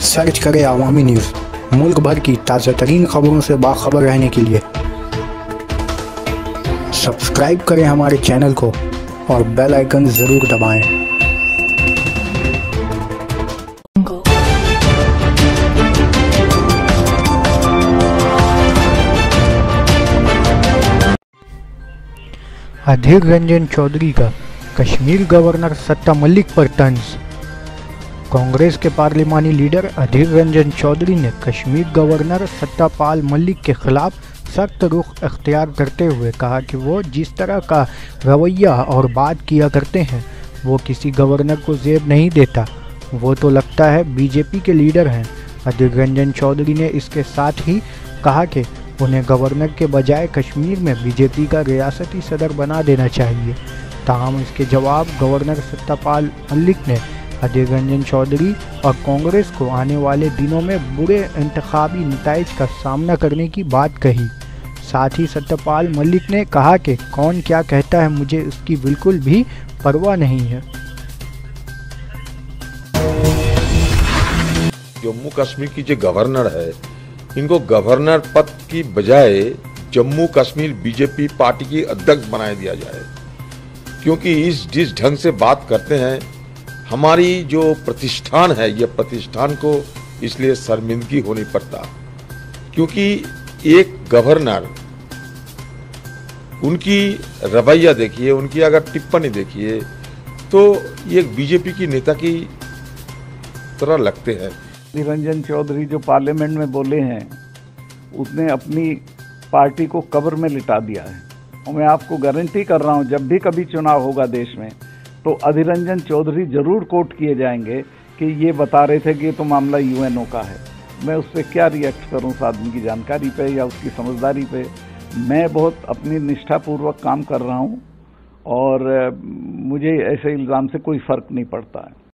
Search करें अवामी news. मुल्क भर की ताज़ा तरीन खबरों से बाखबर रहने के लिए सब्सक्राइब करें हमारे चैनल को और बेल आइकन ज़रूर दबाएं। अधीर रंजन चौधरी का कश्मीर गवर्नर सत्ता मलिक पर तंज। कांग्रेस के पार्लिमानी लीडर अधीर रंजन चौधरी ने कश्मीर गवर्नर सत्यपाल मलिक के खिलाफ सख्त रुख अख्तियार करते हुए कहा कि वो जिस तरह का रवैया और बात किया करते हैं वो किसी गवर्नर को जेब नहीं देता। वो तो लगता है बीजेपी के लीडर हैं। अधीर रंजन चौधरी ने इसके साथ ही कहा कि उन्हें गवर्नर के बजाय कश्मीर में बीजेपी का रियासती सदर बना देना चाहिए। ताहम इसके जवाब गवर्नर सत्यपाल मलिक ने अधीर रंजन चौधरी और कांग्रेस को आने वाले दिनों में बुरे इंतखाबी नताइज का सामना करने की बात कही। साथ ही सत्यपाल मलिक ने कहा कि कौन क्या कहता है मुझे उसकी बिल्कुल भी परवाह नहीं है। जम्मू कश्मीर की जो गवर्नर है, इनको गवर्नर पद की बजाय जम्मू कश्मीर बीजेपी पार्टी की अध्यक्ष बनाया दिया जाए, क्योंकि जिस ढंग से बात करते हैं हमारी जो प्रतिष्ठान है, ये प्रतिष्ठान को इसलिए शर्मिंदगी होनी पड़ता, क्योंकि एक गवर्नर, उनकी रवैया देखिए, उनकी अगर टिप्पणी देखिए तो ये एक बीजेपी की नेता की तरह लगते हैं। अधीर रंजन चौधरी जो पार्लियामेंट में बोले हैं उसने अपनी पार्टी को कब्र में लिटा दिया है। और मैं आपको गारंटी कर रहा हूं जब भी कभी चुनाव होगा देश में तो अधीर रंजन चौधरी जरूर कोर्ट किए जाएंगे कि ये बता रहे थे कि ये तो मामला यूएनओ का है। मैं उस पर क्या रिएक्ट करूं उस आदमी की जानकारी पे या उसकी समझदारी पे। मैं बहुत अपनी निष्ठापूर्वक काम कर रहा हूं और मुझे ऐसे इल्ज़ाम से कोई फ़र्क नहीं पड़ता है।